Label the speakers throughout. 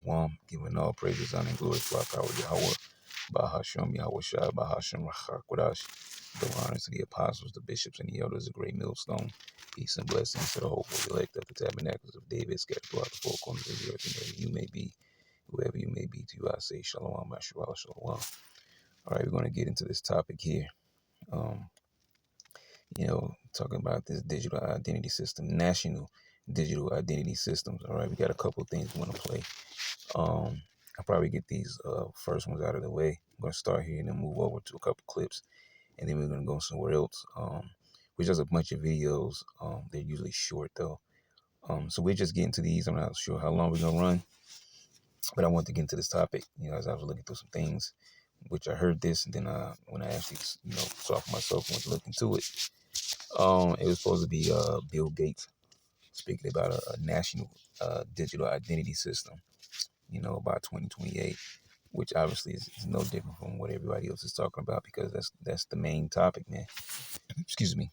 Speaker 1: Shalom, giving all praises, honor, and glory to our power, Yahweh, Bahashem, Yahweh Shai, Bahashem, Rachakwadash. The honors to the apostles, the bishops, and the elders, a great millstone. Peace and blessings to the hopeful elect of the tabernacles of David, scattered throughout the four corners of the earth, and wherever you may be, to you I say, Shalom, Mashallah, Shalom. All right, we're going to get into this topic here. Talking about this digital identity system, national digital identity systems. All right, we got a couple of things we want to play. I'll probably get these first ones out of the way. I'm going to start here and then move over to a couple clips, and then we're going to go somewhere else, which is a bunch of videos. They're usually short, though. So we're just getting to these. I'm not sure how long we're going to run, but I want to get into this topic, as I was looking through some things, which I heard this, and then when I actually, saw for myself and went to look into it, it was supposed to be Bill Gates speaking about a national digital identity system, by 2028, which obviously is no different from what everybody else is talking about, because that's the main topic, man. Excuse me.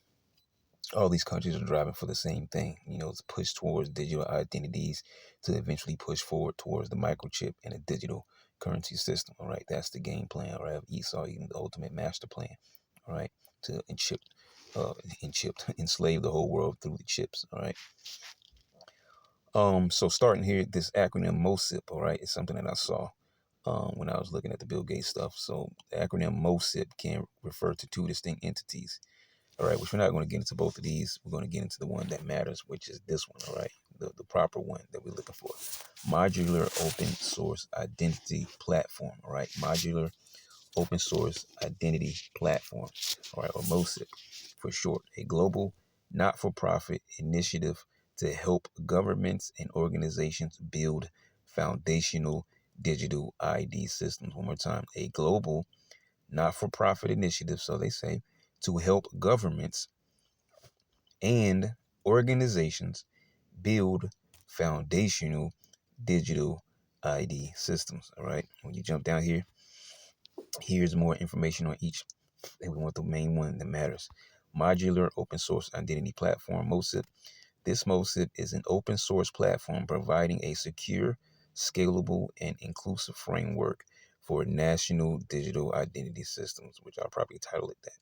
Speaker 1: All these countries are driving for the same thing, to push towards digital identities, to eventually push forward towards the microchip and a digital currency system. All right, that's the game plan. All right, of Esau, even the ultimate master plan. All right, to enslave the whole world through the chips. All right. So starting here, this acronym MOSIP, all right, is something that I saw when I was looking at the Bill Gates stuff. So the acronym MOSIP can refer to two distinct entities, all right, which we're not going to get into both of these. We're going to get into the one that matters, which is this one, all right, the proper one that we're looking for. Modular Open Source Identity Platform, all right, Modular Open Source Identity Platform, all right, or MOSIP for short, a global not-for-profit initiative to help governments and organizations build foundational digital ID systems. One more time, a global not-for-profit initiative, so they say, to help governments and organizations build foundational digital ID systems. All right, when you jump down here, here's more information on each. We want the main one that matters. Modular Open Source Identity Platform, MOSIP. This MOSIP is an open source platform providing a secure, scalable, and inclusive framework for national digital identity systems, which I'll probably title it that.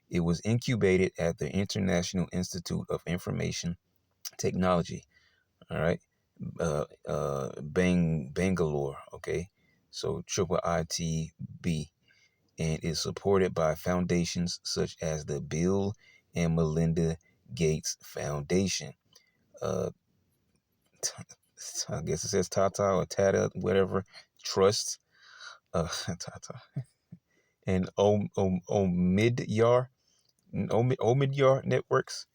Speaker 1: It was incubated at the International Institute of Information Technology, all right, Bangalore, okay, so IITB, and is supported by foundations such as the Bill and Melinda Gates Foundation. I guess it says Tata or Tata, whatever, Trust, Tata, and Omidyar Networks.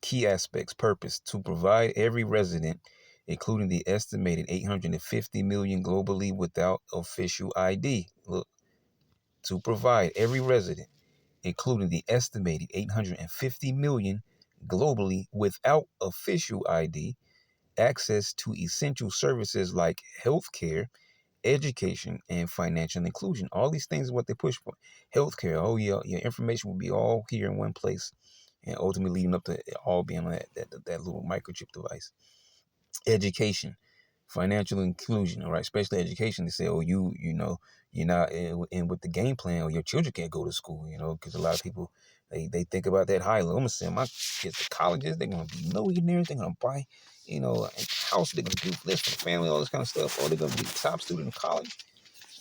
Speaker 1: Key aspects, purpose, to provide every resident, including the estimated 850 million globally without official ID. Look, to provide every resident, including the estimated 850 million globally without official ID, access to essential services like healthcare, education, and financial inclusion. All these things are what they push for. Healthcare, your information will be all here in one place, and ultimately leading up to it all being on that little microchip device. Education, financial inclusion, all right, especially education. They say, oh, you're not in with the game plan, or your children can't go to school, because a lot of people, they think about that highly. I'm gonna send my kids to colleges. They're gonna be millionaires. They're gonna buy, a house. They're gonna do this for the family, all this kind of stuff. Or they're gonna be the top student in college.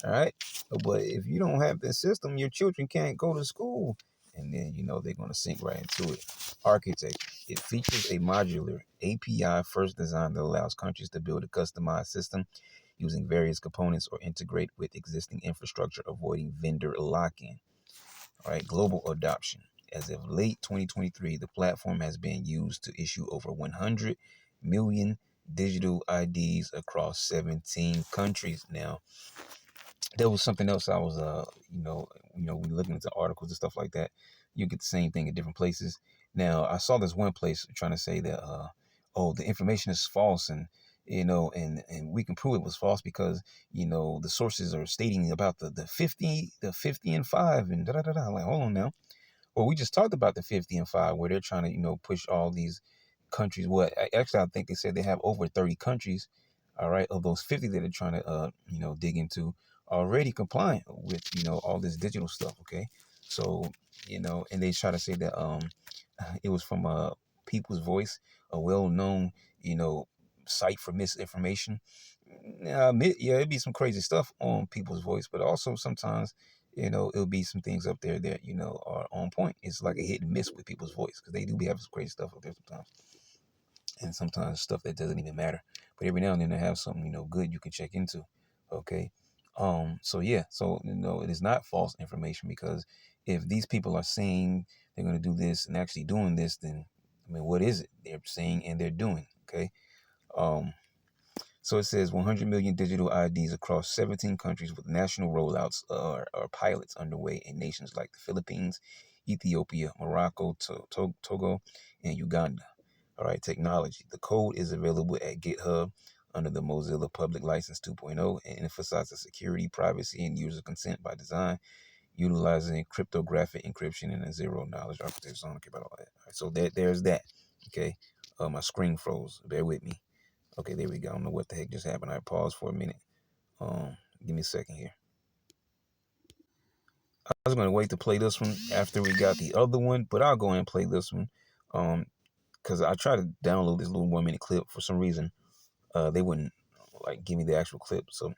Speaker 1: All right, but if you don't have this system, your children can't go to school, and then they're gonna sink right into it. Architecture. It features a modular API first design that allows countries to build a customized system using various components or integrate with existing infrastructure, avoiding vendor lock-in. All right, global adoption. As of late 2023, the platform has been used to issue over 100 million digital IDs across 17 countries. Now, there was something else I was, when looking into articles and stuff like that, you get the same thing in different places. Now, I saw this one place trying to say that, the information is false, and we can prove it was false because the sources are stating about the 50 and 5 and da da da. Like, hold on now. Well, we just talked about the 50 and 5, where they're trying to push all these countries. What actually, I think they said they have over 30 countries. All right, of those 50 that they're trying to dig into, already compliant with all this digital stuff. Okay, so and they try to say that it was from People's Voice, a well-known site for misinformation. Yeah, it'd be some crazy stuff on People's Voice, but also sometimes it'll be some things up there that are on point. It's like a hit and miss with People's Voice, because they do be having some crazy stuff up there sometimes, and sometimes stuff that doesn't even matter. But every now and then they have something good you can check into. Okay, so yeah, so it is not false information, because if these people are saying they're going to do this and actually doing this, then I mean, what is it they're saying and they're doing? Okay, so it says 100 million digital IDs across 17 countries, with national rollouts or pilots underway in nations like the Philippines, Ethiopia, Morocco, Togo, and Uganda. All right, technology. The code is available at GitHub under the Mozilla Public License 2.0 and emphasizes security, privacy, and user consent by design, utilizing cryptographic encryption and a zero-knowledge architecture. So I don't care about all that. All right, so there's that. Okay, my screen froze. Bear with me. Okay, there we go. I don't know what the heck just happened. I paused for a minute. Give me a second here. I was going to wait to play this one after we got the other one, but I'll go ahead and play this one. Because I tried to download this little 1 minute clip. For some reason, they wouldn't give me the actual clip. So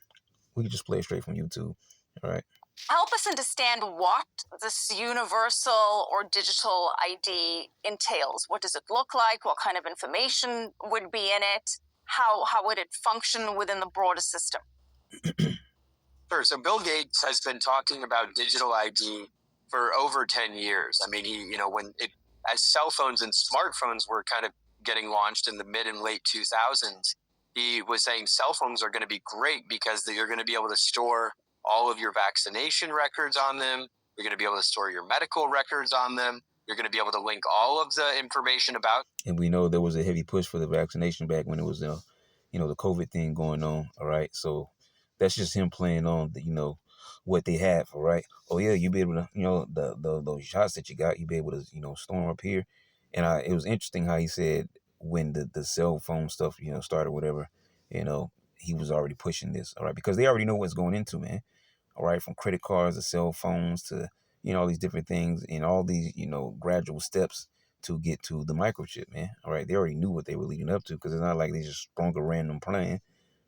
Speaker 1: we could just play it straight from YouTube. All right.
Speaker 2: Help us understand what this universal or digital ID entails. What does it look like? What kind of information would be in it? How would it function within the broader system?
Speaker 3: Sure. So Bill Gates has been talking about digital ID for over 10 years. I mean, as cell phones and smartphones were kind of getting launched in the mid and late 2000s, he was saying cell phones are going to be great because you're going to be able to store all of your vaccination records on them. You're going to be able to store your medical records on them. You're going to be able to link all of the information about.
Speaker 1: And we know there was a heavy push for the vaccination back when it was, the COVID thing going on. All right. So that's just him playing on the, what they have. All right. Oh yeah, you be able to, those shots that you got, you be able to, store them up here. And it was interesting how he said when the cell phone stuff, started, whatever, he was already pushing this. All right. Because they already know what's going into, man. All right. From credit cards to cell phones to, all these different things and all these, gradual steps to get to the microchip, man. All right. They already knew what they were leading up to, because it's not like they just sprung a random plan.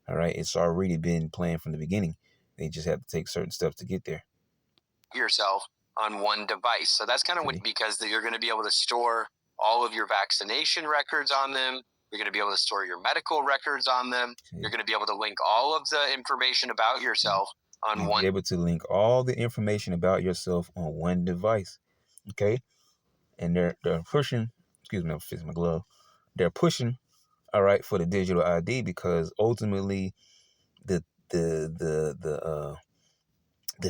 Speaker 1: All right. It's already been planned from the beginning. They just have to take certain steps to get there.
Speaker 3: Yourself on one device. So that's kind of because you're going to be able to store all of your vaccination records on them. You're going to be able to store your medical records on them. You're going to be able to link all of the information about yourself on one.
Speaker 1: Be able to link all the information about yourself on one device. Okay. And they're pushing, excuse me, I'm fixing my glove. They're pushing, all right, for the digital ID, because ultimately the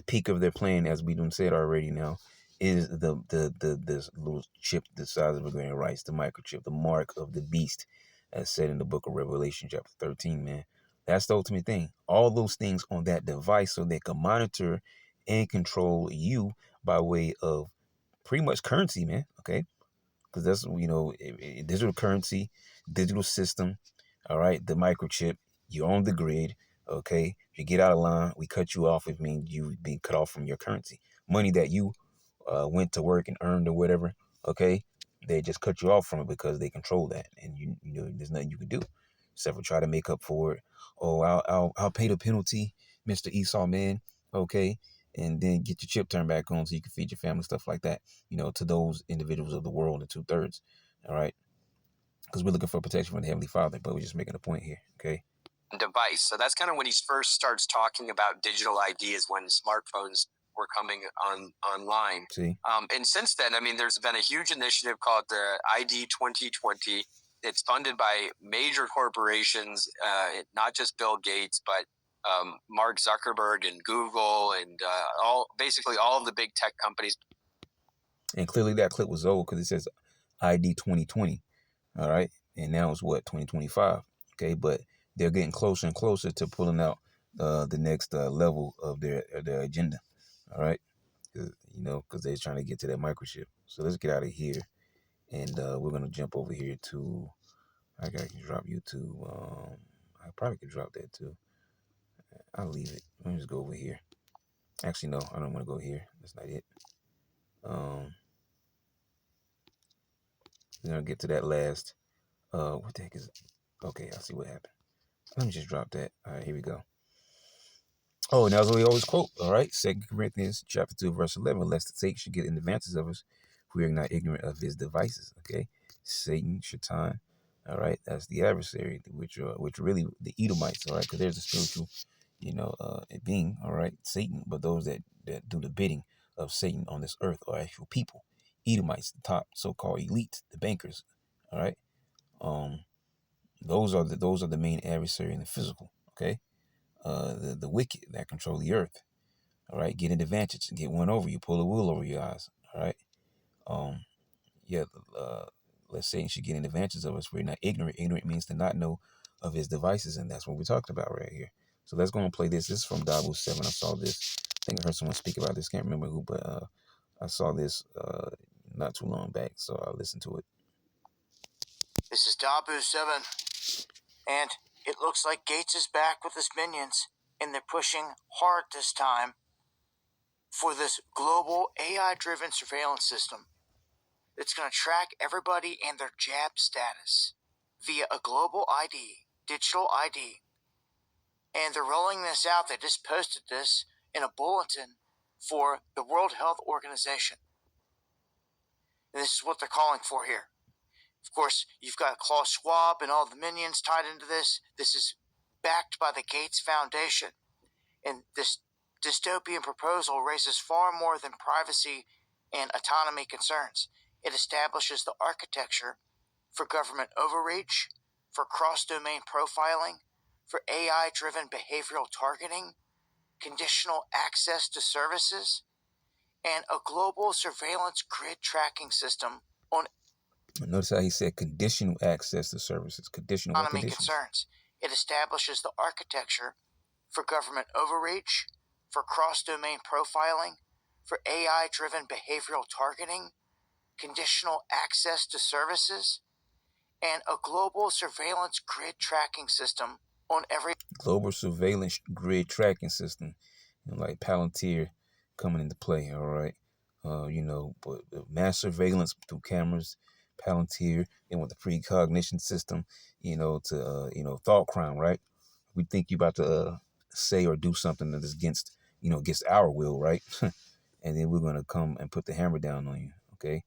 Speaker 1: peak of their plan, as we done said already now, is this little chip the size of a grain of rice, the microchip, the mark of the beast, as said in the book of Revelation, chapter 13, man. That's the ultimate thing. All those things on that device, so they can monitor and control you by way of pretty much currency, man. Okay. Because that's, digital currency, digital system. All right. The microchip, you're on the grid. Okay. If you get out of line, we cut you off. It means you've been cut off from your currency. Money that you went to work and earned or whatever. Okay. They just cut you off from it because they control that. And there's nothing you can do except for try to make up for it. Oh, I'll pay the penalty, Mr. Esau man. Okay. And then get your chip turned back on so you can feed your family, stuff like that, to those individuals of the world in 2/3. All right. Because we're looking for protection from the Heavenly Father, but we're just making a point here. Okay.
Speaker 3: Device. So that's kind of when he first starts talking about digital ID, is when smartphones were coming online.
Speaker 1: See?
Speaker 3: And since then, I mean, there's been a huge initiative called the ID 2020. It's funded by major corporations, not just Bill Gates, but Mark Zuckerberg and Google and basically all of the big tech companies.
Speaker 1: And clearly that clip was old, because it says ID 2020. All right. And now it's what, 2025. Okay. But they're getting closer and closer to pulling out the next level of their agenda. All right. Because they're trying to get to that microchip. So let's get out of here. And we're going to jump over here to I can drop YouTube. I probably could drop that too. I'll leave it. Let me just go over here. Actually, no, I don't want to go here. That's not it. We're gonna get to that last. What the heck is it? Okay, I see what happened. Let me just drop that. All right, here we go. Oh, and that's what we always quote. All right, 2 Corinthians chapter 2, verse 11. Lest the Satan should get in advances of us, we are not ignorant of his devices. Okay, Satan, Shaitan. All right, that's the adversary, which really the Edomites. All right, because there's a spiritual, being. All right, Satan, but those that do the bidding of Satan on this earth are actual people. Edomites, the top so-called elite, the bankers. All right, those are the main adversary in the physical. Okay, the wicked that control the earth. All right, get an advantage, get one over you, pull a wool over your eyes. All right, yeah. Let's say should get an advantage of us. We're not ignorant. Ignorant means to not know of his devices, and that's what we're talking about right here. So let's go and play this. This is from Bible 7. I saw this. I think I heard someone speak about this. Can't remember who, but I saw this not too long back, so I listened to it.
Speaker 4: This is Dabu 7, and it looks like Gates is back with his minions, and they're pushing hard this time for this global AI-driven surveillance system. It's going to track everybody and their jab status via a global ID, digital ID. And they're rolling this out. They just posted this in a bulletin for the World Health Organization. And this is what they're calling for here. Of course, you've got Klaus Schwab and all the minions tied into this. This is backed by the Gates Foundation. And this dystopian proposal raises far more than privacy and autonomy concerns. It establishes the architecture for government overreach, for cross-domain profiling, for AI-driven behavioral targeting, conditional access to services, and a global surveillance grid tracking system on
Speaker 1: Notice how he said conditional access to services. Conditional what
Speaker 4: autonomy
Speaker 1: conditions?
Speaker 4: concerns. It establishes the architecture for government overreach, for cross-domain profiling, for AI-driven behavioral targeting, conditional access to services, and a global surveillance grid tracking system on every
Speaker 1: Global surveillance grid tracking system, like Palantir coming into play. All right, but mass surveillance through cameras, Palantir, and with the precognition system, to thought crime. Right, we think you about to say or do something that is against our will, right? And then we're gonna come and put the hammer down on you. Okay,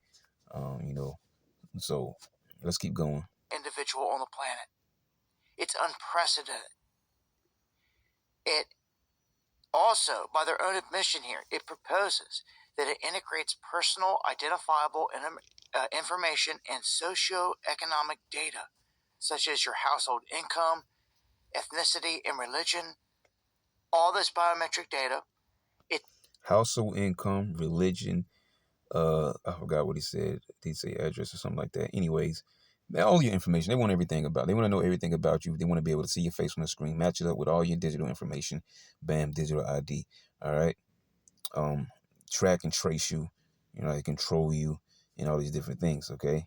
Speaker 1: so let's keep going.
Speaker 4: individual on the planet. It's unprecedented. It also, by their own admission here, it proposes that it integrates personal identifiable information and socioeconomic data, such as your household income, ethnicity, and religion. All this biometric data.
Speaker 1: Household income, religion, I forgot what he said. Did he say address or something like that? Anyways, all your information. They want everything about. They want to know everything about you. They want to be able to see your face on the screen, match it up with all your digital information. Bam, digital ID. All right. Track and trace you. They control you and all these different things. Okay.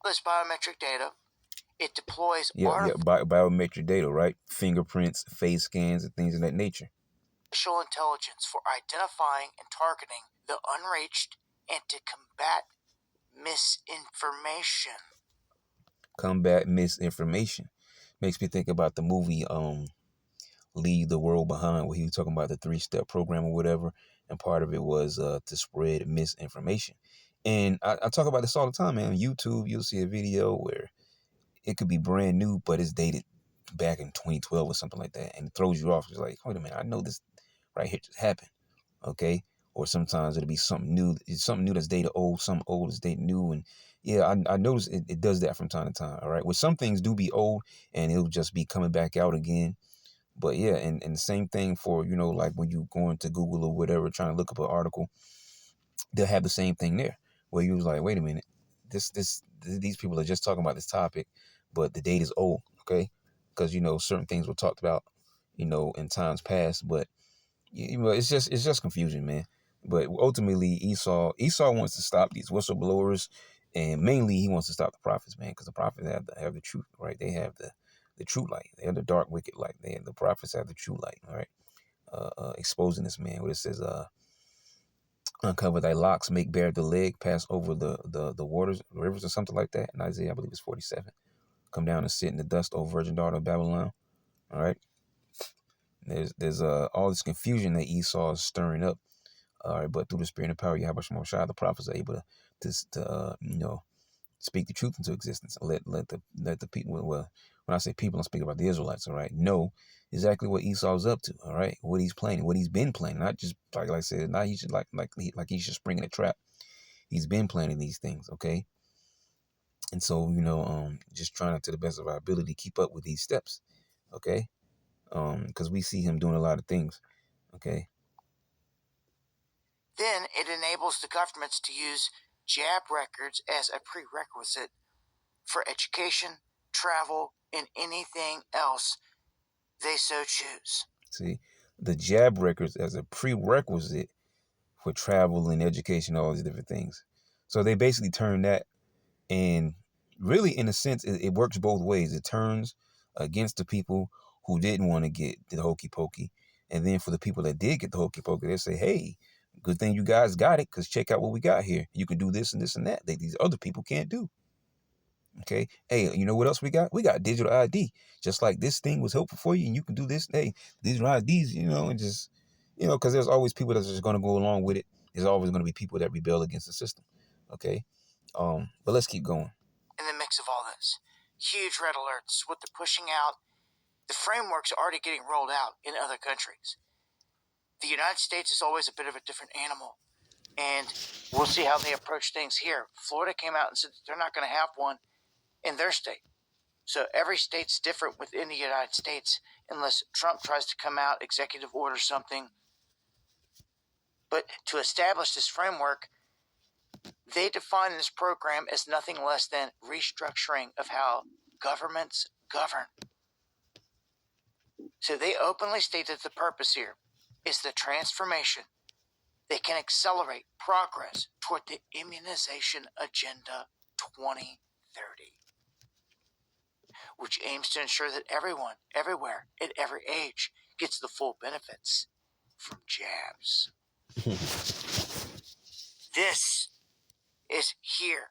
Speaker 4: This biometric data. It deploys
Speaker 1: biometric data, right? Fingerprints, face scans, and things of that nature.
Speaker 4: Artificial intelligence for identifying and targeting the unreached and to combat misinformation.
Speaker 1: Combat misinformation. Makes me think about the movie Leave the World Behind, where he was talking about the 3-step program or whatever, and part of it was to spread misinformation. And I talk about this all the time, man. On YouTube, you'll see a video where it could be brand new, but it's dated back in 2012 or something like that, and it throws you off. It's like, wait a minute, I know this right here just happened, okay? Or sometimes it'll be something new. It's something new that's dated old, something old is dated new, and yeah, I notice it does that from time to time. All right, well, some things do be old, and it'll just be coming back out again. But yeah, and the same thing for like when you go into Google or whatever, trying to look up an article, they'll have the same thing there, where you was like, wait a minute, these people are just talking about this topic, but the date is old, okay? Because certain things were talked about, in times past, but it's just confusion, man. But ultimately, Esau wants to stop these whistleblowers And mainly he wants to stop the prophets, man, because the prophets have the truth, right? They have the true light. They have the dark, wicked light. The prophets have the true light, all right? Exposing this man. What it says, uncover thy locks, make bare the leg, pass over the waters, rivers, or something like that. In Isaiah, I believe it's 47. Come down and sit in the dust, O virgin daughter of Babylon. All right. There's all this confusion that Esau is stirring up. All right, but through the spirit and power, Yahweh Shema Shai, the prophets are able to speak the truth into existence. Let the people, well, when I say people, I'm speaking about the Israelites, all right, know exactly what Esau's up to, all right, what he's planning, what he's been planning, not just like I said, not he should like he's just springing a trap. He's been planning these things, okay, and so just trying to the best of our ability keep up with these steps, okay, because we see him doing a lot of things, okay.
Speaker 4: Then it enables the governments to use JAB records as a prerequisite for education, travel, and anything else they so choose.
Speaker 1: See, the JAB records as a prerequisite for travel and education, all these different things. So they basically turn that, and really, in a sense, it works both ways. It turns against the people who didn't want to get the hokey pokey, and then for the people that did get the hokey pokey, they say, "Hey, good thing you guys got it, because check out what we got here. You can do this and this and that these other people can't do." Okay. Hey, you know what else we got? We got digital ID. Just like this thing was helpful for you, and you can do this. Hey, digital IDs, and just, because there's always people that's just going to go along with it. There's always going to be people that rebel against the system. Okay. But let's keep going.
Speaker 4: In the mix of all this, huge red alerts, what they're pushing out, the frameworks are already getting rolled out in other countries. The United States is always a bit of a different animal, and we'll see how they approach things here. Florida came out and said that they're not going to have one in their state. So every state's different within the United States unless Trump tries to come out, executive order something. But to establish this framework, they define this program as nothing less than restructuring of how governments govern. So they openly state that the purpose here is the transformation that can accelerate progress toward the Immunization Agenda 2030, which aims to ensure that everyone, everywhere, at every age, gets the full benefits from jabs. This is here.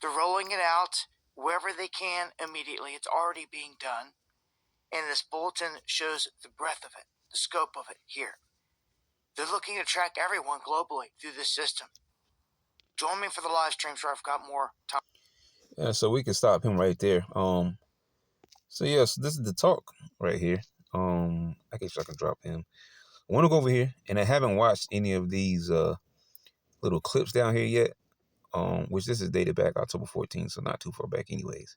Speaker 4: They're rolling it out wherever they can immediately. It's already being done. And this bulletin shows the breadth of it, the scope of it here. They're looking to track everyone globally through this system. Join me for the live streams where I've got more time.
Speaker 1: Yeah, so we can stop him right there. So yes, this is the talk right here. I guess I can drop him. I want to go over here, and I haven't watched any of these little clips down here yet. Which this is dated back October 14th, so not too far back anyways.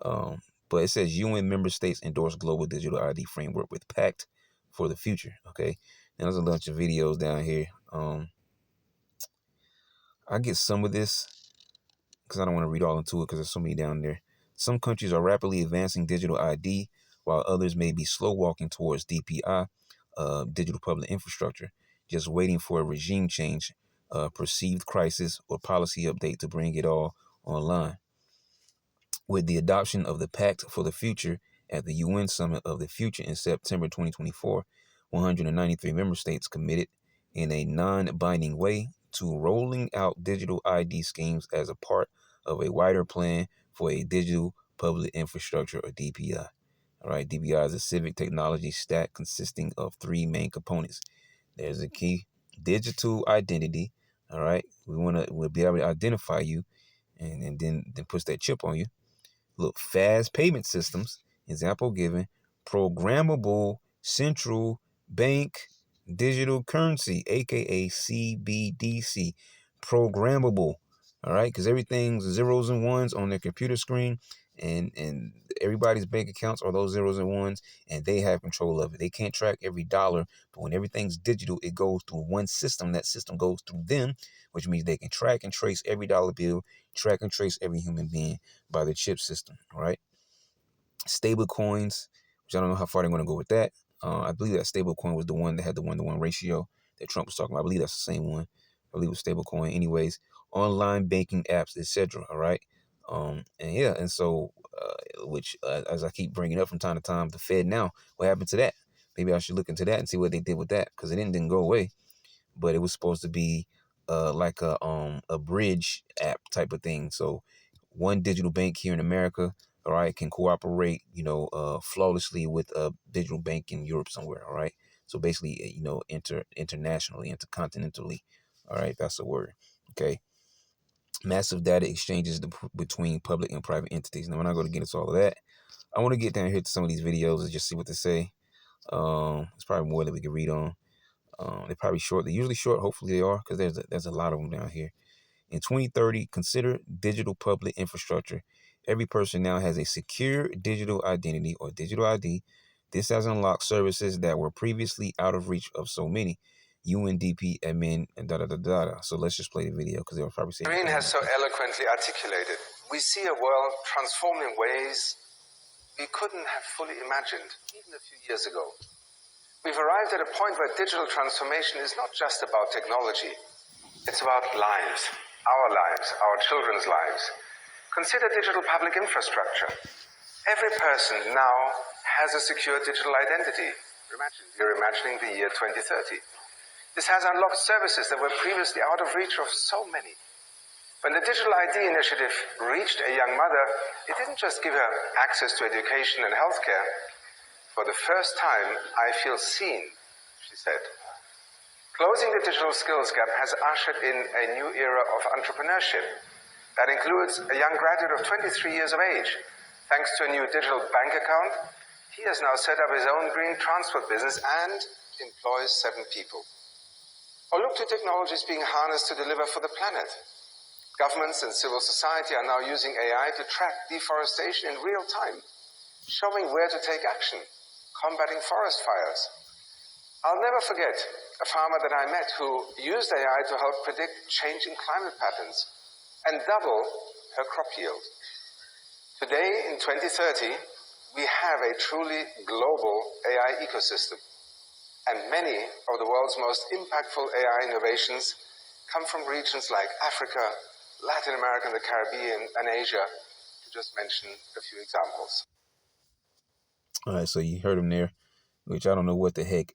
Speaker 1: But it says UN member states endorse global digital ID framework with pact for the future. Okay. And there's a bunch of videos down here. I get some of this because I don't want to read all into it because there's so many down there. Some countries are rapidly advancing digital ID, while others may be slow walking towards DPI, digital public infrastructure, just waiting for a regime change, perceived crisis, or policy update to bring it all online. With the adoption of the Pact for the Future at the UN Summit of the Future in September 2024, 193 member states committed in a non-binding way to rolling out digital ID schemes as a part of a wider plan for a digital public infrastructure, or DPI. All right, DPI is a civic technology stack consisting of three main components. There's a key digital identity. All right, we'll be able to identify you, and then push that chip on you. Look, fast payment systems, example given, programmable central bank digital currency, aka CBDC, programmable. All right, because everything's zeros and ones on their computer screen, and everybody's bank accounts are those zeros and ones, and they have control of it. They can't track every dollar, but when everything's digital, it goes through one system. That system goes through them, which means they can track and trace every dollar bill, track and trace every human being by the chip system. All right. Stable coins, which I don't know how far they're going to go with that. I believe that stable coin was the one that had the 1-to-1 ratio that Trump was talking about. I believe that's the same one. I believe it was stable coin. Anyways, online banking apps, etc. All right. And yeah, and so, which, as I keep bringing up from time to time, the Fed now, what happened to that? Maybe I should look into that and see what they did with that, because it didn't go away, but it was supposed to be like a bridge app type of thing. So one digital bank here in America, all right, can cooperate, flawlessly with a digital bank in Europe somewhere, all right. So basically, internationally, intercontinentally, all right, that's the word. Okay. Massive data exchanges between public and private entities. Now, we're not going to get into all of that. I want to get down here to some of these videos and just see what they say. It's probably more that we can read on. They're probably short. They're usually short. Hopefully they are, because there's a lot of them down here. In 2030, consider digital public infrastructure. Every person now has a secure digital identity, or digital ID. This has unlocked services that were previously out of reach of so many. UNDP admin and da da da da. So let's just play the video, because they'll probably say.
Speaker 5: Green has so eloquently articulated. We see a world transformed in ways we couldn't have fully imagined even a few years ago. We've arrived at a point where digital transformation is not just about technology. It's about lives, our children's lives. Consider digital public infrastructure. Every person now has a secure digital identity. You're imagining the year 2030. This has unlocked services that were previously out of reach of so many. When the Digital ID initiative reached a young mother, it didn't just give her access to education and healthcare. For the first time, I feel seen, she said. Closing the digital skills gap has ushered in a new era of entrepreneurship. That includes a young graduate of 23 years of age. Thanks to a new digital bank account, he has now set up his own green transport business and employs 7 people. Or look to technologies being harnessed to deliver for the planet. Governments and civil society are now using AI to track deforestation in real time, showing where to take action, combating forest fires. I'll never forget a farmer that I met who used AI to help predict changing climate patterns and double her crop yield. Today, in 2030, we have a truly global AI ecosystem, and many of the world's most impactful AI innovations come from regions like Africa, Latin America, the Caribbean, and Asia, to just mention a few examples.
Speaker 1: All right, so you heard him there, which I don't know what the heck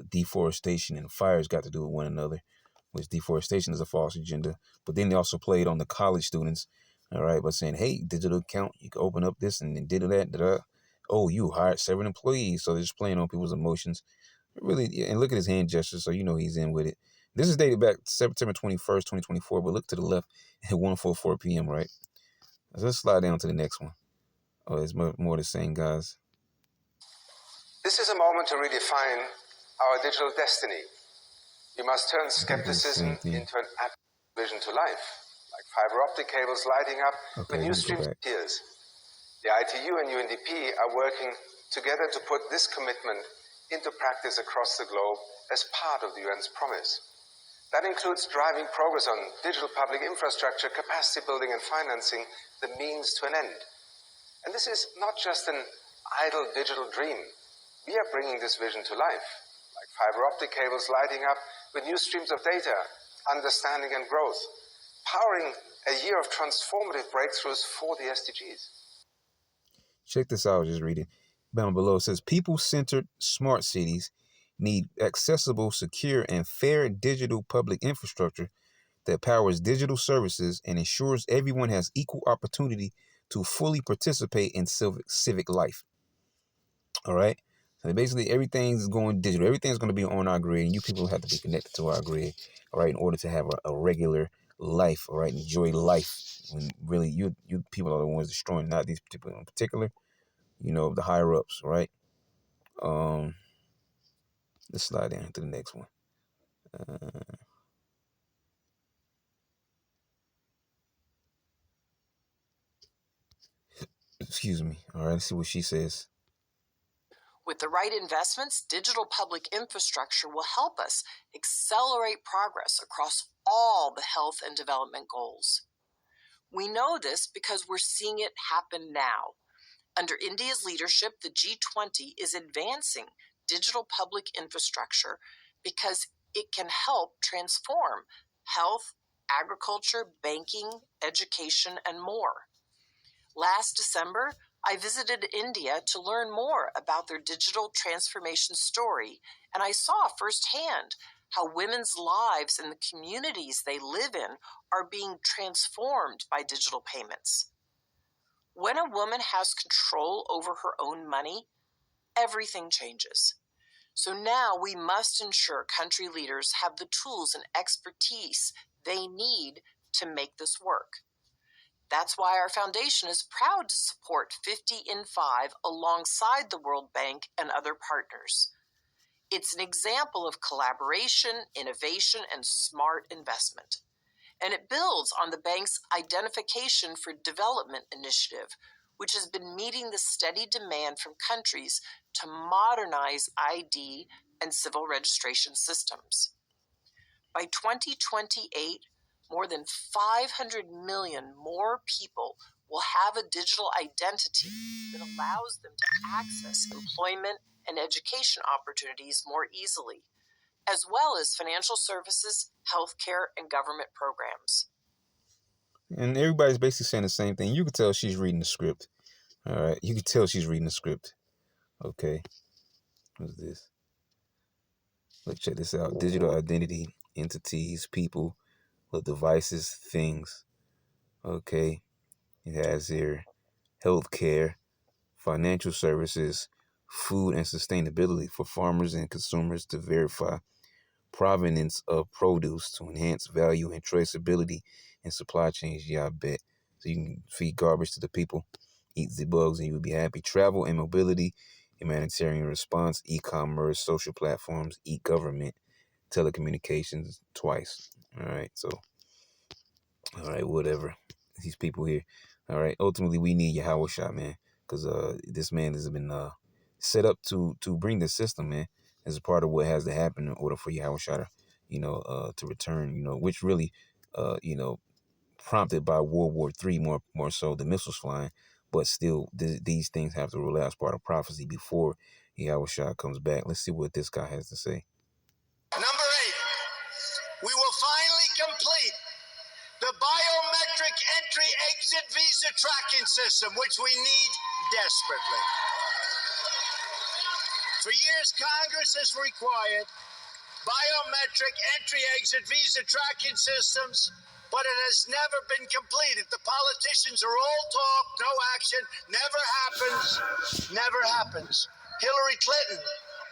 Speaker 1: deforestation and fires got to do with one another, which deforestation is a false agenda. But then they also played on the college students, all right, by saying, hey, digital account, you can open up this and then did that, da. Oh, you hired 7 employees. So they're just playing on people's emotions. Really, and look at his hand gestures, so you know he's in with it. This is dated back September 21st, 2024, but look to the left at 1:44 p.m., right? Let's slide down to the next one. Oh, it's more the same, guys.
Speaker 5: This is a moment to redefine our digital destiny. We must turn skepticism into an vision to life, like fiber optic cables lighting up with new streams of tears. The ITU and UNDP are working together to put this commitment into practice across the globe as part of the UN's promise. That includes driving progress on digital public infrastructure, capacity building and financing, the means to an end. And this is not just an idle digital dream. We are bringing this vision to life, like fiber optic cables lighting up with new streams of data, understanding and growth, powering a year of transformative breakthroughs for the SDGs.
Speaker 1: Check this out, just read it. Down below it says, people-centered smart cities need accessible, secure, and fair digital public infrastructure that powers digital services and ensures everyone has equal opportunity to fully participate in civic life. All right? So basically everything's going digital. Everything's going to be on our grid, and you people have to be connected to our grid, all right, in order to have a regular life, all right, enjoy life. When really you people are the ones destroying, not these people in particular, the higher ups, right? Let's slide down to the next one. Excuse me. All right, let's see what she says.
Speaker 6: With the right investments, digital public infrastructure will help us accelerate progress across all the health and development goals. We know this because we're seeing it happen now. Under India's leadership, the G20 is advancing digital public infrastructure because it can help transform health, agriculture, banking, education, and more. Last December, I visited India to learn more about their digital transformation story, and I saw firsthand how women's lives and the communities they live in are being transformed by digital payments. When a woman has control over her own money, everything changes. So now we must ensure country leaders have the tools and expertise they need to make this work. That's why our foundation is proud to support 50 in 5 alongside the World Bank and other partners. It's an example of collaboration, innovation, and smart investment. And it builds on the bank's Identification for Development initiative, which has been meeting the steady demand from countries to modernize ID and civil registration systems. By 2028, more than 500 million more people will have a digital identity that allows them to access employment and education opportunities more easily, as well as financial services, healthcare, and government programs.
Speaker 1: And everybody's basically saying the same thing. You can tell she's reading the script. All right. You can tell she's reading the script. Okay. What's this? Let's check this out. Digital identity, entities, people, devices, things. Okay. It has here healthcare, financial services, food and sustainability for farmers and consumers to verify provenance of produce to enhance value and traceability in supply chains. Yeah, I bet. So you can feed garbage to the people, eat the bugs, and you'll be happy. Travel and mobility, humanitarian response, e-commerce, social platforms, e-government, telecommunications, twice. All right, so, all right, whatever. These people here. All right, ultimately, we need Yahweh Shah, man, because this man has been set up to bring the system, man, as a part of what has to happen in order for Yahweh Shah to return, which really, prompted by World War III, more so the missiles flying, but still these things have to roll out as part of prophecy before Yahweh Shah comes back. Let's see what this guy has to say.
Speaker 7: Number 8, we will finally complete the biometric entry-exit visa tracking system, which we need desperately. For years, Congress has required biometric entry-exit visa tracking systems, but it has never been completed. The politicians are all talk, no action, never happens, never happens. Hillary Clinton,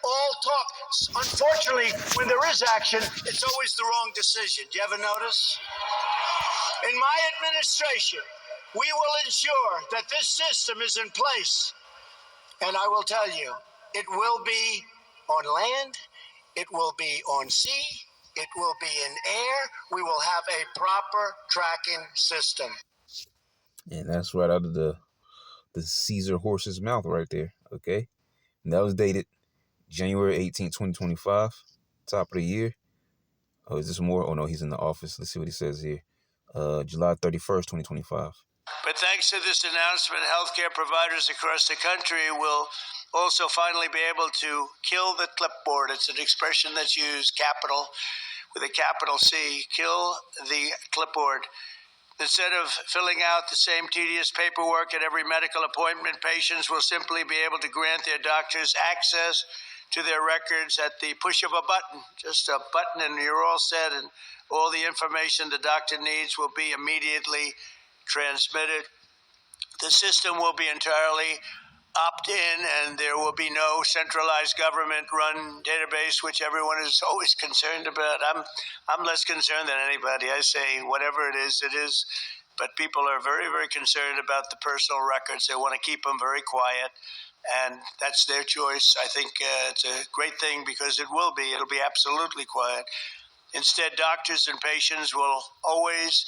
Speaker 7: all talk. Unfortunately, when there is action, it's always the wrong decision. Do you ever notice? In my administration, we will ensure that this system is in place. And I will tell you, it will be on land, it will be on sea, it will be in air. We will have a proper tracking system.
Speaker 1: And that's right out of the Caesar horse's mouth right there, okay? And that was dated January 18, 2025, top of the year. Oh, is this more? Oh, no, he's in the office. Let's see what he says here. July 31st, 2025.
Speaker 7: But thanks to this announcement, healthcare providers across the country will also finally be able to kill the clipboard. It's an expression that's used, capital, with a capital C, kill the clipboard. Instead of filling out the same tedious paperwork at every medical appointment, patients will simply be able to grant their doctors access to their records at the push of a button. Just a button and you're all set, and all the information the doctor needs will be immediately transmitted. The system will be entirely opt-in, and there will be no centralized government-run database, which everyone is always concerned about. I'm less concerned than anybody. I say whatever it is, but people are very, very concerned about the personal records. They want to keep them very quiet, and that's their choice. I think it's a great thing because it'll be absolutely quiet. Instead, doctors and patients will always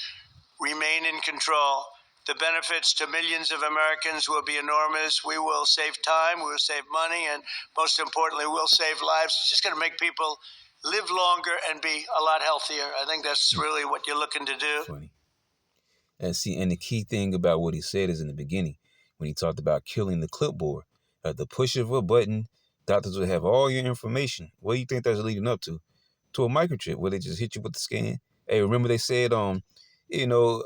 Speaker 7: remain in control. The benefits to millions of Americans will be enormous. We will save time, we will save money, and most importantly, we'll save lives. It's just going to make people live longer and be a lot healthier. I think that's really what you're looking to do.
Speaker 1: Funny. And the key thing about what he said is in the beginning, when he talked about killing the clipboard. At the push of a button, doctors will have all your information. What do you think that's leading up to? To a microchip where they just hit you with the scan. Hey, remember they said, you know,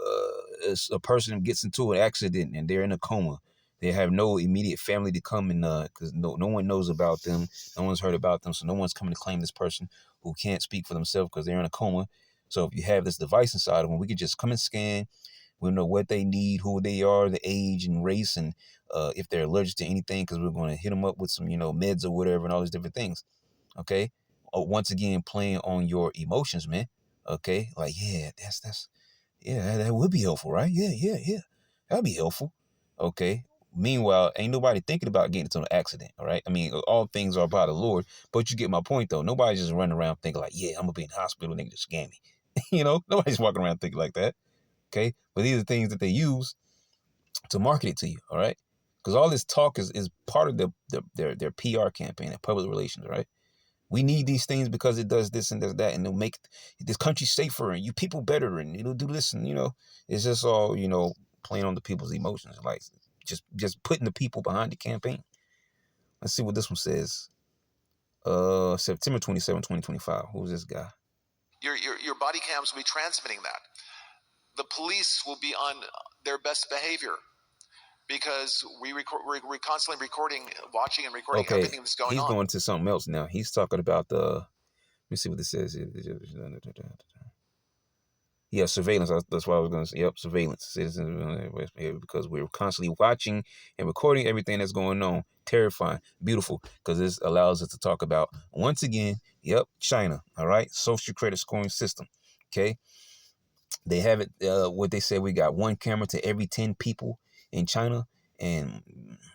Speaker 1: a person gets into an accident and they're in a coma. They have no immediate family to come and because no one knows about them. No one's heard about them, so no one's coming to claim this person who can't speak for themselves because they're in a coma. So if you have this device inside of them, we could just come and scan. We know what they need, who they are, the age and race, and if they're allergic to anything, because we're going to hit them up with some, meds or whatever, and all these different things. Okay. Once again, playing on your emotions, man. Okay. Like, yeah, that would be helpful, right? Yeah. That'd be helpful. Okay. Meanwhile, ain't nobody thinking about getting into an accident. All right. I mean, all things are by the Lord, but you get my point, though. Nobody's just running around thinking like, yeah, I'm gonna be in the hospital, nigga, just scam me. Nobody's walking around thinking like that. Okay. But these are things that they use to market it to you. All right. Because all this talk is part of their PR campaign, their public relations, right? We need these things because it does this and does that, and it'll make this country safer and you people better, and it'll do this, and it's just all playing on the people's emotions, like just putting the people behind the campaign. Let's see what this one says. September 27, 2025. Who's this guy?
Speaker 8: Your body cams will be transmitting that. The police will be on their best behavior because we're constantly recording, watching, and recording everything that's going on.
Speaker 1: He's going to something else now. He's talking about let me see what this says. Yeah, surveillance. That's what I was going to say. Yep, surveillance. Citizens, because we're constantly watching and recording everything that's going on. Terrifying. Beautiful. Because this allows us to talk about, once again, China. All right? Social credit scoring system. Okay? They have it, what they say, we got one camera to every 10 people in China. And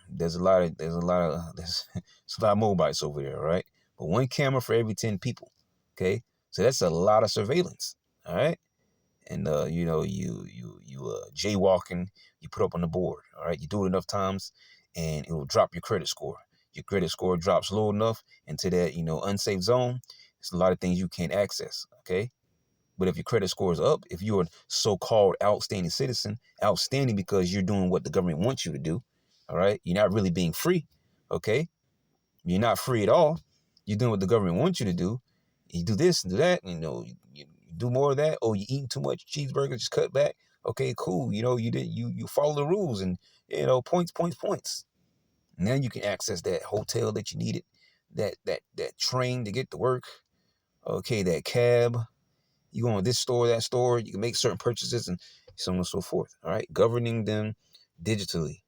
Speaker 1: there's a lot of mobiles over there, all right? But one camera for every 10 people. Okay? So that's a lot of surveillance. All right? And you jaywalking, you put up on the board. All right, you do it enough times, and it will drop your credit score. Your credit score drops low enough into that unsafe zone. There's a lot of things you can't access. Okay, but if your credit score is up, if you're a so-called outstanding citizen, outstanding because you're doing what the government wants you to do. All right, you're not really being free. Okay, you're not free at all. You're doing what the government wants you to do. You do this and do that. You do more of that. Oh, you eating too much cheeseburger, just cut back. Okay, cool. You follow the rules, and points. Now you can access that hotel that you needed, that train to get to work. Okay, that cab. You go on this store, that store. You can make certain purchases and so on and so forth. All right, governing them digitally.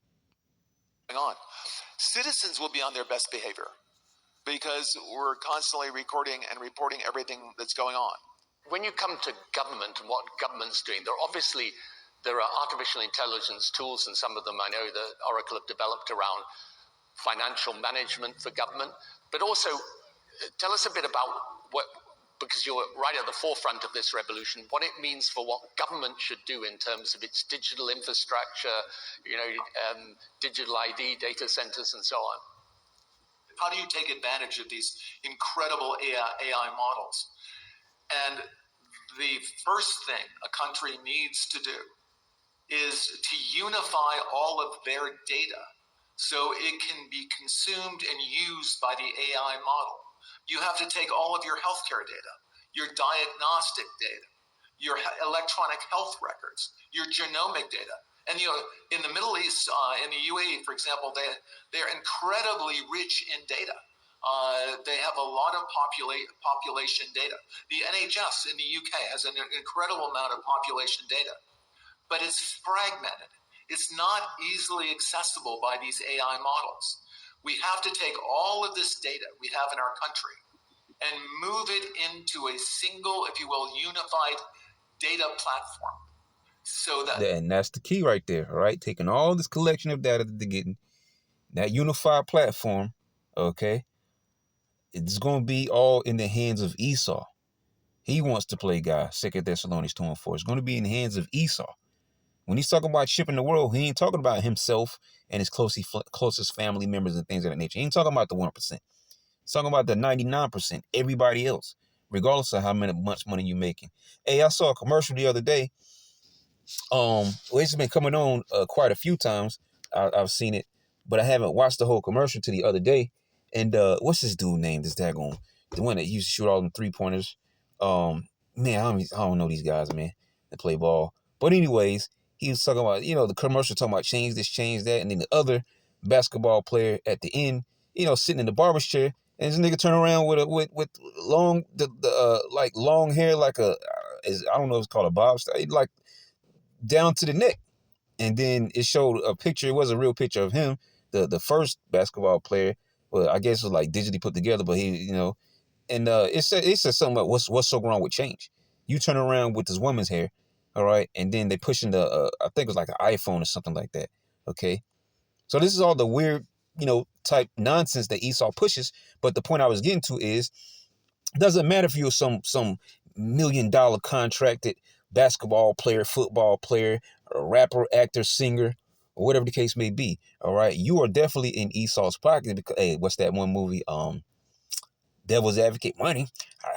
Speaker 8: On. Citizens will be on their best behavior because we're constantly recording and reporting everything that's going on.
Speaker 9: When you come to government and what government's doing, there are artificial intelligence tools, and some of them I know that Oracle have developed around financial management for government. But also, tell us a bit about because you're right at the forefront of this revolution, what it means for what government should do in terms of its digital infrastructure, digital ID, data centers, and so on.
Speaker 8: How do you take advantage of these incredible AI models? And the first thing a country needs to do is to unify all of their data so it can be consumed and used by the AI model. You have to take all of your healthcare data, your diagnostic data, your electronic health records, your genomic data. And in the Middle East, in the UAE, for example, they're incredibly rich in data. They have a lot of population data. The NHS in the UK has an incredible amount of population data, but it's fragmented. It's not easily accessible by these AI models. We have to take all of this data we have in our country and move it into a single, if you will, unified data platform.
Speaker 1: And that's the key right there, all right? Taking all this collection of data that they're getting, that unified platform, okay? It's going to be all in the hands of Esau. He wants to play God. 2 Thessalonians 2:4. It's going to be in the hands of Esau. When he's talking about shipping the world, he ain't talking about himself and his closest family members and things of that nature. He ain't talking about the 1%. He's talking about the 99%, everybody else, regardless of how much money you're making. Hey, I saw a commercial the other day. It's been coming on quite a few times. I've seen it, but I haven't watched the whole commercial till the other day. And what's this dude named? This daggone, the one that used to shoot all them 3-pointers. man, I don't know these guys, man, that play ball. But anyways, he was talking about, the commercial talking about change this, change that, and then the other basketball player at the end, sitting in the barber's chair, and this nigga turn around with long like long hair, like I don't know if it's called a bob style, like down to the neck. And then it showed a picture. It was a real picture of him, the first basketball player. Well, I guess it was like digitally put together, but he, and it said something about what's so wrong with change. You turn around with this woman's hair, all right, and then they pushing I think it was like an iPhone or something like that. Okay, so this is all the weird, type nonsense that Esau pushes. But the point I was getting to is, it doesn't matter if you're some $1 million contracted basketball player, football player, a rapper, actor, singer, or whatever the case may be. All right, you are definitely in Esau's pocket because, hey, what's that one movie? Devil's Advocate, money.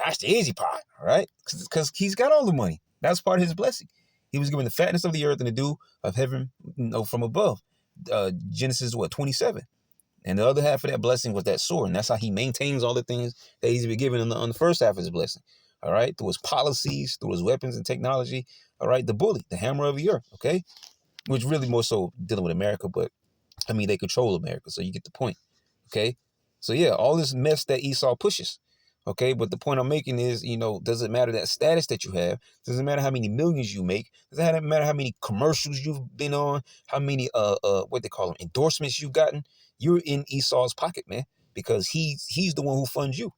Speaker 1: That's the easy part, all right? Because he's got all the money. That's part of his blessing. He was given the fatness of the earth and the dew of heaven, from above. Genesis 27. And the other half of that blessing was that sword. And that's how he maintains all the things that he's been given on the first half of his blessing. All right. Through his policies, through his weapons and technology. All right. The bully, the hammer of the earth. Okay. Which really more so dealing with America, but I mean, they control America. So you get the point. Okay. So yeah, all this mess that Esau pushes. Okay. But the point I'm making is, doesn't matter that status that you have. Doesn't matter how many millions you make. Doesn't matter how many commercials you've been on, how many, what they call them, endorsements you've gotten. You're in Esau's pocket, man, because he's the one who funds you.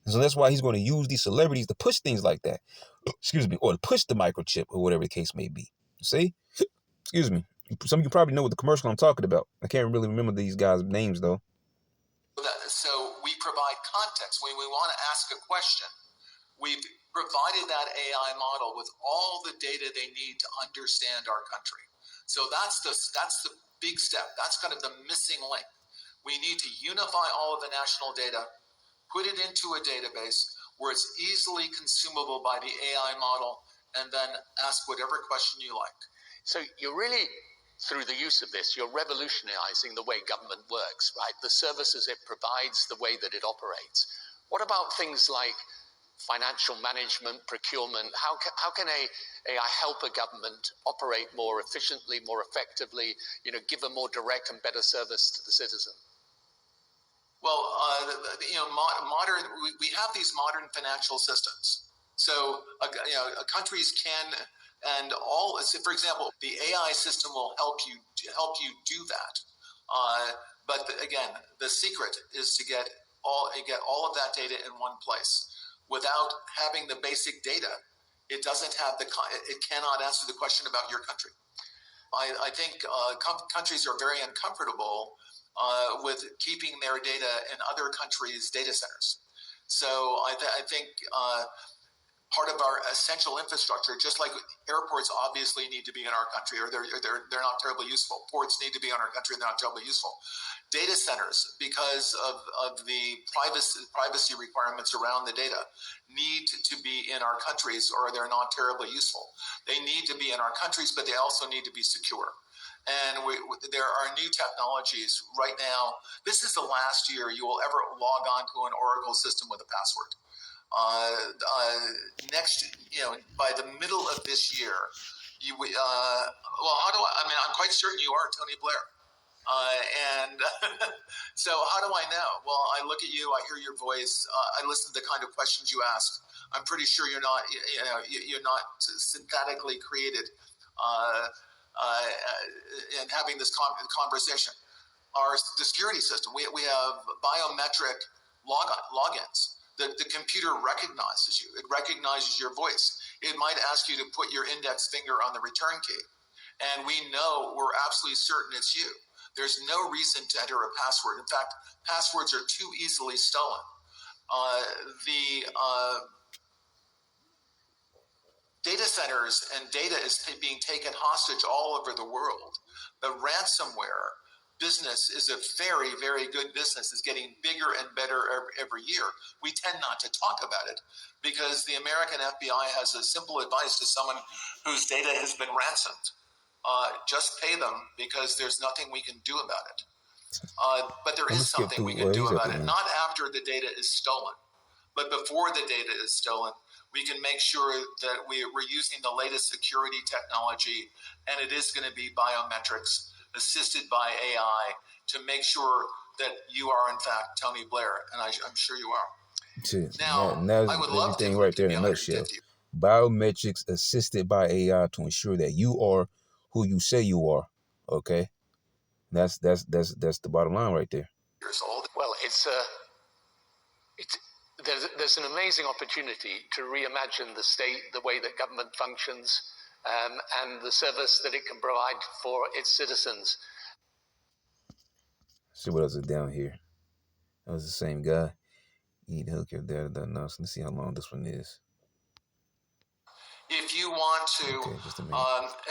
Speaker 1: And so that's why he's going to use these celebrities to push things like that. Excuse me, or to push the microchip or whatever the case may be. See? Excuse me. Some of you probably know what the commercial I'm talking about. I can't really remember these guys' names though.
Speaker 8: So we provide context. When we want to ask a question, we've provided that AI model with all the data they need to understand our country. So that's the big step. That's kind of the missing link. We need to unify all of the national data, put it into a database where it's easily consumable by the AI model, and then ask whatever question you like.
Speaker 9: So you're really, through the use of this, you're revolutionizing the way government works, right? The services it provides, the way that it operates. What about things like financial management, procurement? How can AI help a government operate more efficiently, more effectively, give a more direct and better service to the citizen?
Speaker 8: Well, we have these modern financial systems. So, countries can, and all. So for example, the AI system will help you do that. But again, the secret is to get all of that data in one place. Without having the basic data, it doesn't have it cannot answer the question about your country. I think countries are very uncomfortable with keeping their data in other countries' data centers. So I think part of our essential infrastructure, just like airports obviously need to be in our country, or they're not terribly useful. Ports need to be in our country, and they're not terribly useful. Data centers, because of the privacy requirements around the data, need to be in our countries, or they're not terribly useful. They need to be in our countries, but they also need to be secure. And there are new technologies right now. This is the last year you will ever log on to an Oracle system with a password. By the middle of this year, I'm quite certain you are Tony Blair. So how do I know? Well, I look at you, I hear your voice, I listen to the kind of questions you ask. I'm pretty sure you're not synthetically created and having this conversation. The security system, we have biometric logins. The computer recognizes you. It recognizes your voice. It might ask you to put your index finger on the return key. And we know, we're absolutely certain it's you. There's no reason to enter a password. In fact, passwords are too easily stolen. Data centers and data is being taken hostage all over the world. The ransomware business is a very, very good business. It's getting bigger and better every year. We tend not to talk about it because the American FBI has a simple advice to someone whose data has been ransomed. Just pay them because there's nothing we can do about it. But there is something we can do about it. Not after the data is stolen, but before the data is stolen, We can make sure that we're using the latest security technology, and it is going to be biometrics assisted by AI to make sure that you are, in fact, Tony Blair, and I'm sure you are. Now,
Speaker 1: That's
Speaker 8: I would love
Speaker 1: everything
Speaker 8: to
Speaker 1: right there
Speaker 8: be
Speaker 1: in a
Speaker 8: on your
Speaker 1: nutshell.
Speaker 8: 50.
Speaker 1: Biometrics assisted by AI to ensure that you are who you say you are. Okay, that's the bottom line right there.
Speaker 8: Years old.
Speaker 9: Well, there's an amazing opportunity to reimagine the state, the way that government functions, and the service that it can provide for its citizens.
Speaker 1: See what else is down here. That was the same guy. You need healthcare data. Let's see how long this one is.
Speaker 8: If you want to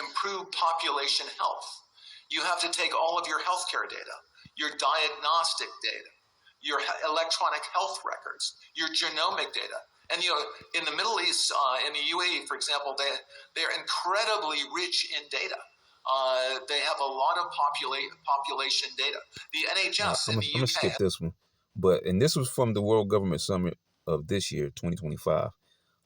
Speaker 8: improve population health, you have to take all of your healthcare data, your diagnostic data, your electronic health records, your genomic data. And in the Middle East, in the UAE, for example, they're incredibly rich in data. They have a lot of population data. The NHS in the UK.
Speaker 1: I'm gonna skip this one, and this was from the World Government Summit of this year, 2025.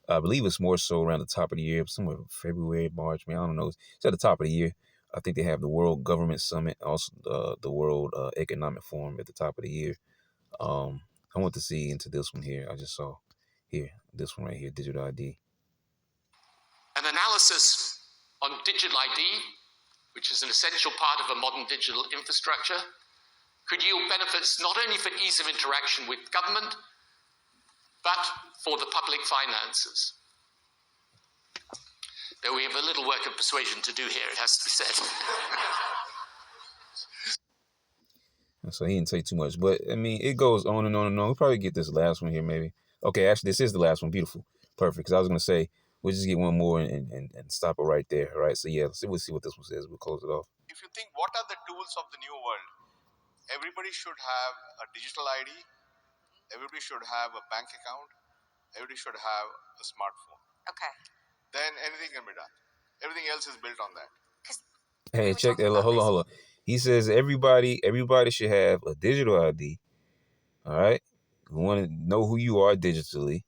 Speaker 1: I believe it's more so around the top of the year, somewhere February, March. Man, I don't know. It's at the top of the year. I think they have the World Government Summit, also the World Economic Forum at the top of the year. I want to see into this one here. I just saw here, this one right here, digital ID.
Speaker 9: An analysis on digital ID, which is an essential part of a modern digital infrastructure, could yield benefits not only for ease of interaction with government, but for the public finances. Though we have a little work of persuasion to do here, it has to be said.
Speaker 1: So he didn't say too much, but I mean, it goes on and on and on. We'll probably get this last one here, maybe. Okay, actually, this is the last one. Beautiful. Perfect. Because I was going to say, we'll just get one more and stop it right there. All right. So, yeah, we'll see what this one says. We'll close it off.
Speaker 10: If you think, what are the tools of the new world? Everybody should have a digital ID. Everybody should have a bank account. Everybody should have a smartphone.
Speaker 2: Okay.
Speaker 10: Then anything can be done. Everything else is built on that.
Speaker 1: Hey, check that. Hold on. He says everybody should have a digital ID. All right. You want to know who you are digitally.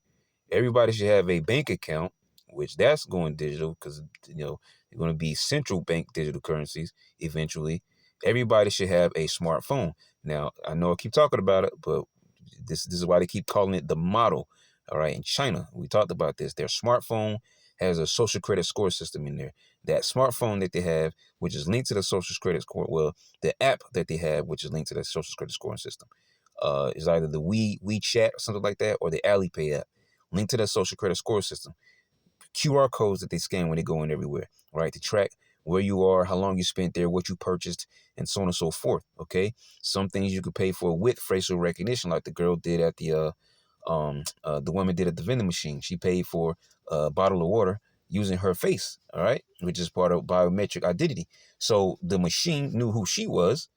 Speaker 1: Everybody should have a bank account, which that's going digital because, they're going to be central bank digital currencies eventually. Everybody should have a smartphone. Now, I know I keep talking about it, but this is why they keep calling it the model. All right. In China, we talked about this. Their smartphone has a social credit score system in there. That smartphone that they have, which is linked to the social credit score, well, the app that they have, which is linked to the social credit scoring system, is either the WeChat or something like that, or the Alipay app, linked to that social credit score system. QR codes that they scan when they go in everywhere, right, to track where you are, how long you spent there, what you purchased, and so on and so forth. Okay, some things you could pay for with facial recognition, like the girl did at the woman did at the vending machine. She paid for a bottle of water using her face, all right, which is part of biometric identity. So the machine knew who she was,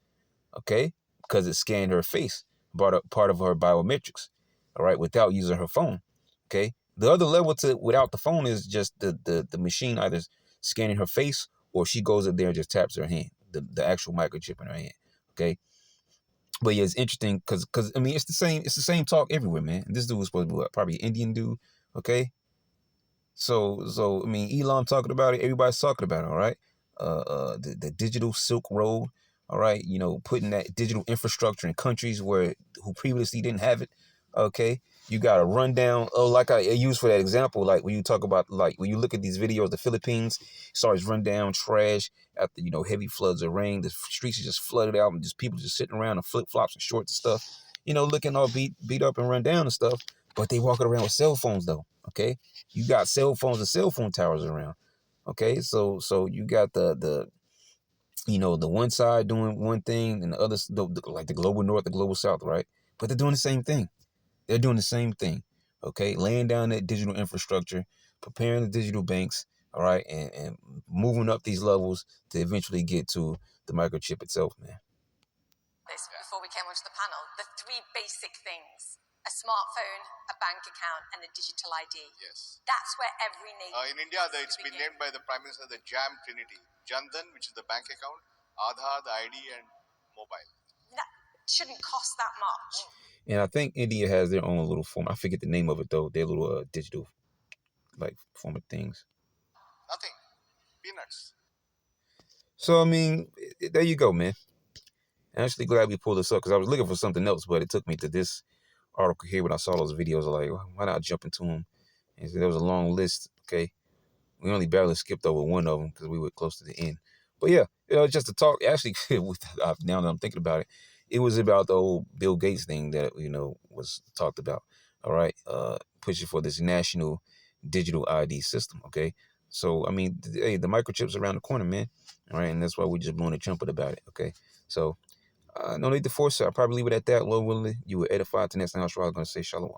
Speaker 1: okay, because it scanned her face, part of her biometrics, all right, without using her phone, okay. The other level to without the phone is just the machine either scanning her face or she goes up there and just taps her hand, the actual microchip in her hand, okay. But yeah, it's interesting because I mean it's the same talk everywhere, man. This dude was supposed to be probably an Indian dude, okay. So I mean, Elon talking about it. Everybody's talking about it. All right. The digital Silk Road. All right. Putting that digital infrastructure in countries who previously didn't have it. Okay. You got a rundown. Oh, like I used for that example, like when you talk about, like when you look at these videos, the Philippines starts run down trash after heavy floods or rain. The streets are just flooded out and just people just sitting around in flip flops and shorts and stuff. Looking all beat up and run down and stuff. But they walking around with cell phones though. Okay. You got cell phones and cell phone towers around. Okay, so you got the one side doing one thing and the other, like the global north, the global south, right? But they're doing the same thing. They're doing the same thing. Okay, laying down that digital infrastructure, preparing the digital banks, all right, and moving up these levels to eventually get to the microchip itself, man.
Speaker 2: Before we came onto the panel, the three basic things: a smartphone, a bank account, and a digital ID.
Speaker 10: Yes.
Speaker 2: That's where every nation.
Speaker 10: In India, it's been named by the Prime Minister the Jam Trinity: Jandan, which is the bank account, Aadhaar, the ID, and mobile.
Speaker 2: That shouldn't cost that much.
Speaker 1: And I think India has their own little form. I forget the name of it though. Their little digital like form of things.
Speaker 10: Nothing. Peanuts.
Speaker 1: So I mean, there you go, man. I'm actually glad we pulled this up because I was looking for something else, but it took me to this article here when I saw those videos. I was like, why not jump into them? And so there was a long list. Okay, we only barely skipped over one of them because we were close to the end. But yeah, just to talk. Actually, now that I'm thinking about it, it was about the old Bill Gates thing that was talked about. All right, pushing for this national digital ID system. Okay, so I mean, hey, the microchips around the corner, man. All right, and that's why we just blowing a trumpet about it. Okay, so no need to force it. I'll probably leave it at that. Lord willing, you were edified. To next time, I was going to say shalom.